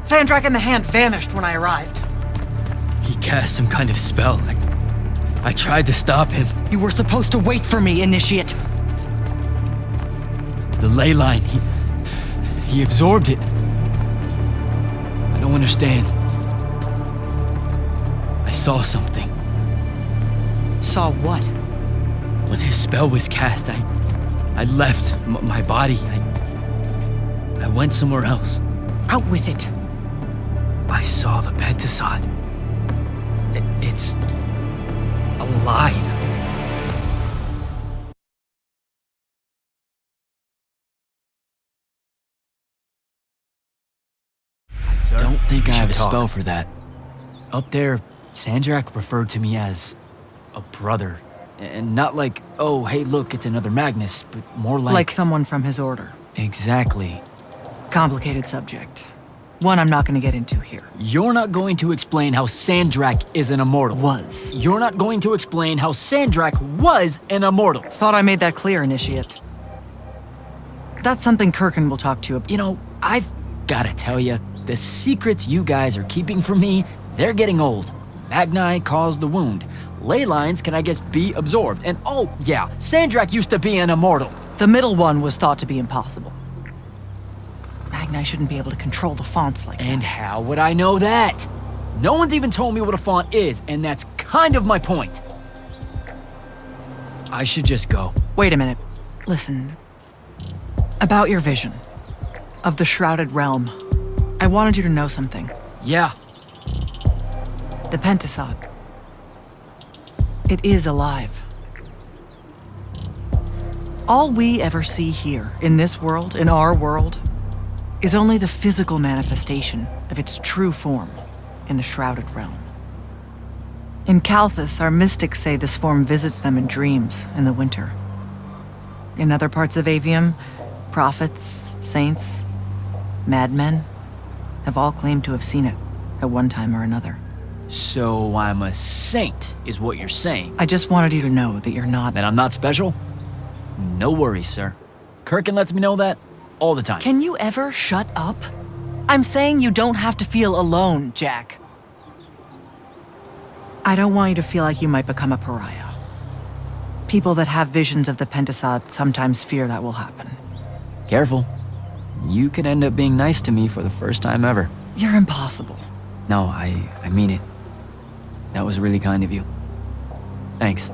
Sandrakk and the Hand vanished when I arrived. He cast some kind of spell. I tried to stop him. You were supposed to wait for me, Initiate. The ley line, he absorbed it. I don't understand. I saw something. Saw what? When his spell was cast, I left my body. I went somewhere else. Out with it. I saw the Pentasod. It's alive. I don't think I have a spell for that. Up there, Sandrakk referred to me as a brother. And not like, oh, hey, look, it's another Magnus, but more like... Like someone from his order. Exactly. Complicated subject. One I'm not going to get into here. You're not going to explain how Sandrakk is an immortal. Was. You're not going to explain how Sandrakk was an immortal. Thought I made that clear, Initiate. That's something Kirkin will talk to you about. You know, I've gotta tell you, the secrets you guys are keeping from me, they're getting old. Magni caused the wound. Ley lines can, I guess, be absorbed. And oh, yeah, Sandrakk used to be an immortal. The middle one was thought to be impossible. Magni shouldn't be able to control the fonts like that. And how would I know that? No one's even told me what a font is, and that's kind of my point. I should just go. Wait a minute. Listen. About your vision of the Shrouded Realm, I wanted you to know something. Yeah. The Pentasod. It is alive. All we ever see here, in this world, in our world, is only the physical manifestation of its true form in the Shrouded Realm. In Kalthus, our mystics say this form visits them in dreams in the winter. In other parts of Avium, prophets, saints, madmen have all claimed to have seen it at one time or another. So I'm a saint, is what you're saying. I just wanted you to know that you're not... That I'm not special? No worries, sir. Kirkin lets me know that all the time. Can you ever shut up? I'm saying you don't have to feel alone, Jack. I don't want you to feel like you might become a pariah. People that have visions of the Pentasod sometimes fear that will happen. Careful. You could end up being nice to me for the first time ever. You're impossible. No, I mean it. That was really kind of you. Thanks.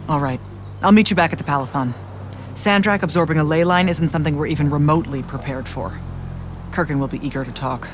All right. I'll meet you back at the Palathon. Sandrakk absorbing a ley line isn't something we're even remotely prepared for. Kirkin will be eager to talk.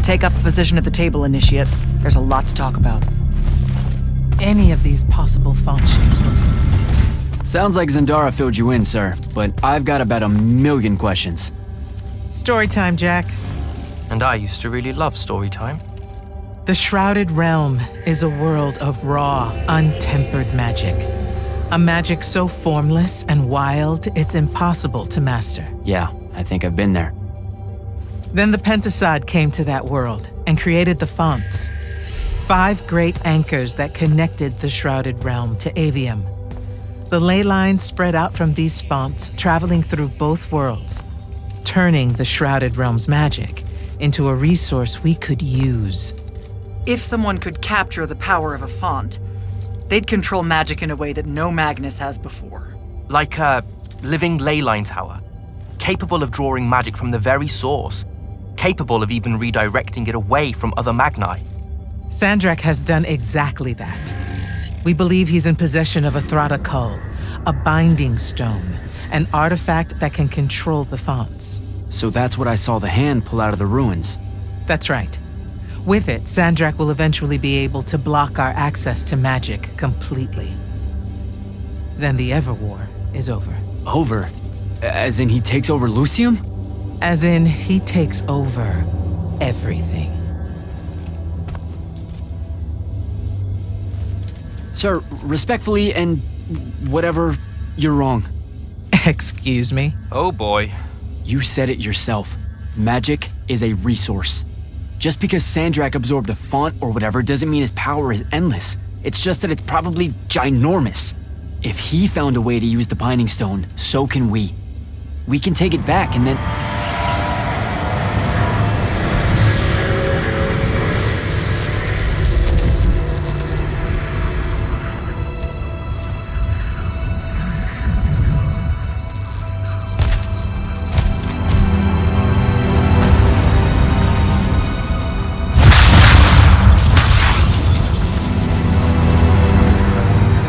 Take up a position at the table, Initiate. There's a lot to talk about. Any of these possible font shapes look familiar. Sounds like Zendara filled you in, sir, but I've got about 1,000,000 questions. Story time, Jack. And I used to really love story time. The Shrouded Realm is a world of raw, untempered magic. A magic so formless and wild, it's impossible to master. Yeah, I think I've been there. Then the Pentasod came to that world and created the fonts. 5 great anchors that connected the Shrouded Realm to Avium. The ley lines spread out from these fonts, traveling through both worlds, turning the Shrouded Realm's magic into a resource we could use. If someone could capture the power of a font, they'd control magic in a way that no Magnus has before. Like a living leyline tower, capable of drawing magic from the very source, capable of even redirecting it away from other Magni. Sandrakk has done exactly that. We believe he's in possession of a Thrata Cull, a binding stone, an artifact that can control the fonts. So that's what I saw the hand pull out of the ruins. That's right. With it, Sandrakk will eventually be able to block our access to magic completely. Then the Everwar is over. Over? As in he takes over Lucium? As in, he takes over everything. Sir, respectfully and whatever, you're wrong. Excuse me? Oh boy. You said it yourself. Magic is a resource. Just because Sandrakk absorbed a font or whatever doesn't mean his power is endless. It's just that it's probably ginormous. If he found a way to use the Binding Stone, so can we. We can take it back and then...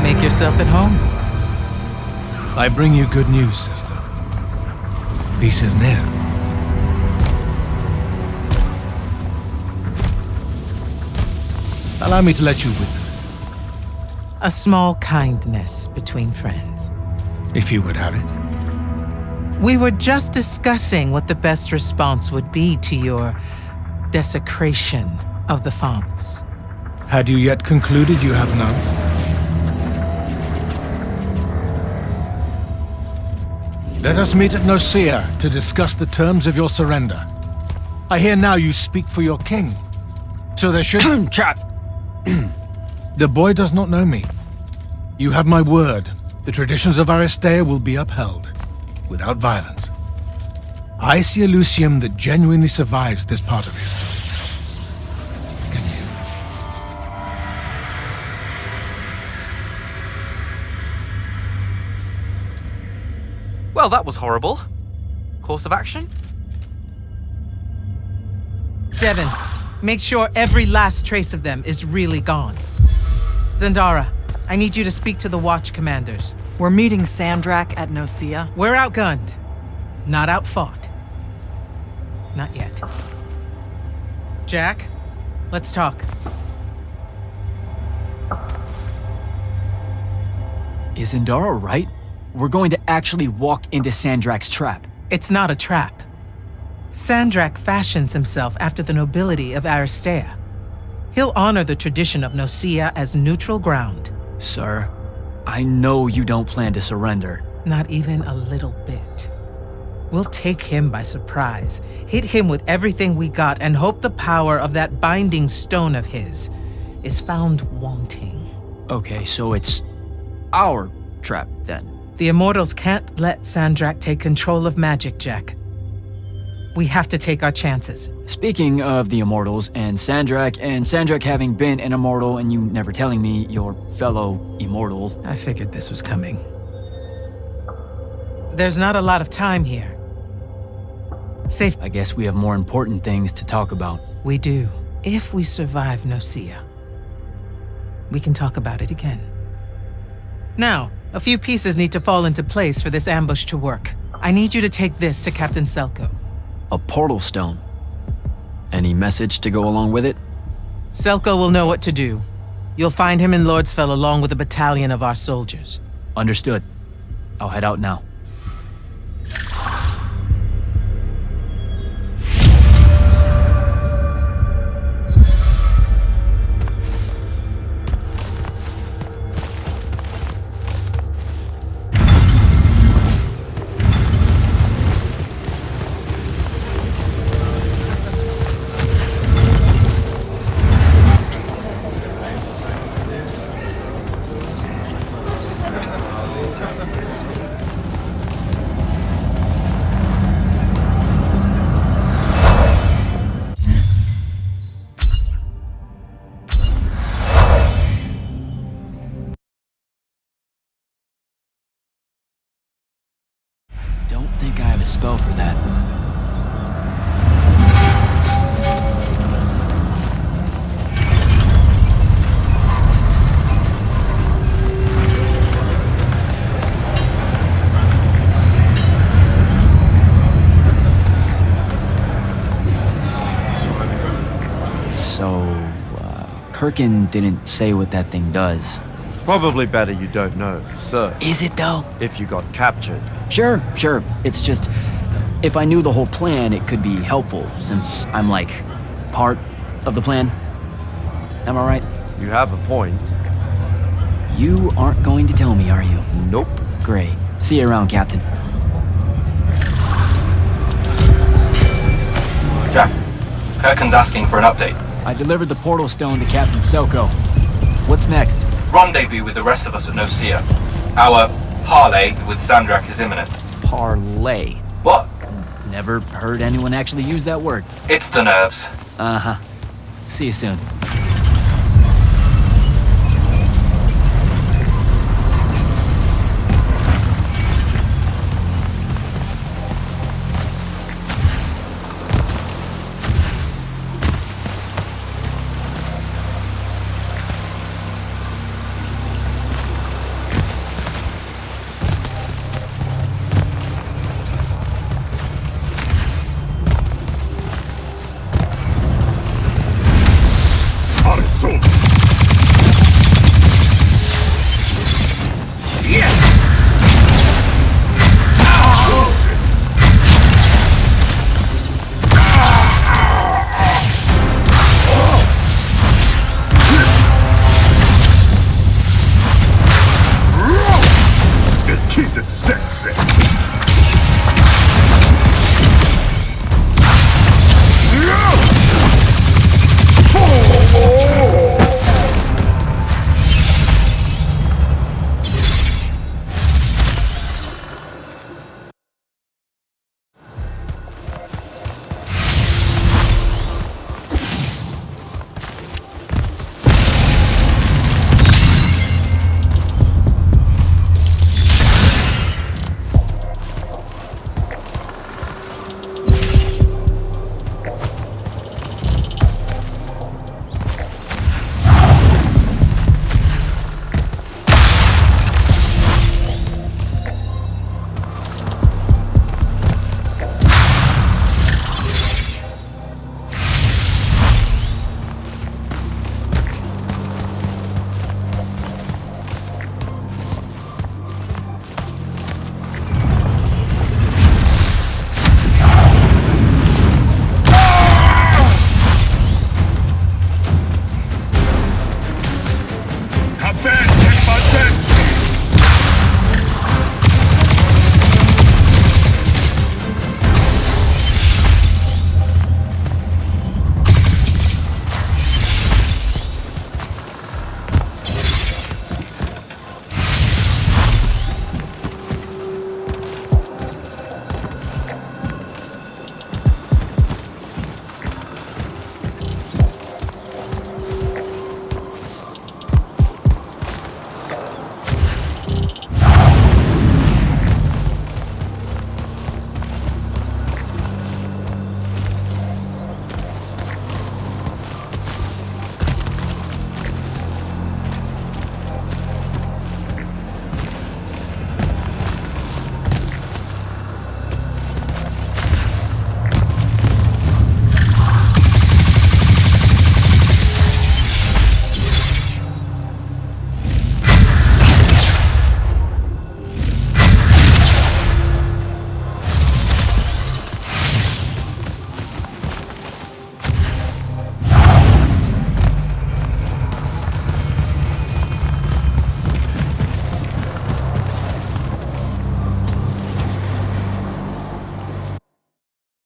Make yourself at home. I bring you good news, sister. Peace is near. Allow me to let you witness it, A small kindness between friends. if you would have it. We were just discussing what the best response would be to your desecration of the fonts. Had you yet concluded you have none? Let us meet at Nicaea to discuss the terms of your surrender. I hear now you speak for your king. So there should... Trap! The boy does not know me. You have my word. The traditions of Aristea will be upheld, without violence. I see a Lucium that genuinely survives this part of history. Can you? Well, that was horrible. Course of action? Devin, make sure every last trace of them is really gone. Zendara, I need you to speak to the Watch commanders. We're meeting Sandrakk at Nicaea. We're outgunned, not outfought. Not yet. Jack, let's talk. Is Zendara right? We're going to actually walk into Sandrakk's trap. It's not a trap. Sandrakk fashions himself after the nobility of Aristea. He'll honor the tradition of Nicaea as neutral ground. Sir, I know you don't plan to surrender. Not even a little bit. We'll take him by surprise, hit him with everything we got, and hope the power of that binding stone of his is found wanting. Okay, so it's our trap then. The Immortals can't let Sandrakk take control of magic, Jack. We have to take our chances. Speaking of the Immortals and Sandrakk having been an Immortal and you never telling me your fellow Immortal. I figured this was coming. There's not a lot of time here. Safe. I guess we have more important things to talk about. We do. If we survive Nicaea, we can talk about it again. Now, a few pieces need to fall into place for this ambush to work. I need you to take this to Captain Selko. A portal stone. Any message to go along with it? Selko will know what to do. You'll find him in Lordsfell along with a battalion of our soldiers. Understood. I'll head out now. Don't think I have a spell for that. So, Kirkin didn't say what that thing does. Probably better you don't know, sir. Is it though? If you got captured. Sure. It's just, if I knew the whole plan, it could be helpful, since I'm like, part of the plan. Am I right? You have a point. You aren't going to tell me, are you? Nope. Great. See you around, Captain. Jack, Kirkin's asking for an update. I delivered the portal stone to Captain Selko. What's next? Rendezvous with the rest of us at Nocia. Our parley with Sandrakk is imminent. Parlay. What? Never heard anyone actually use that word. It's the nerves. Uh-huh. See you soon.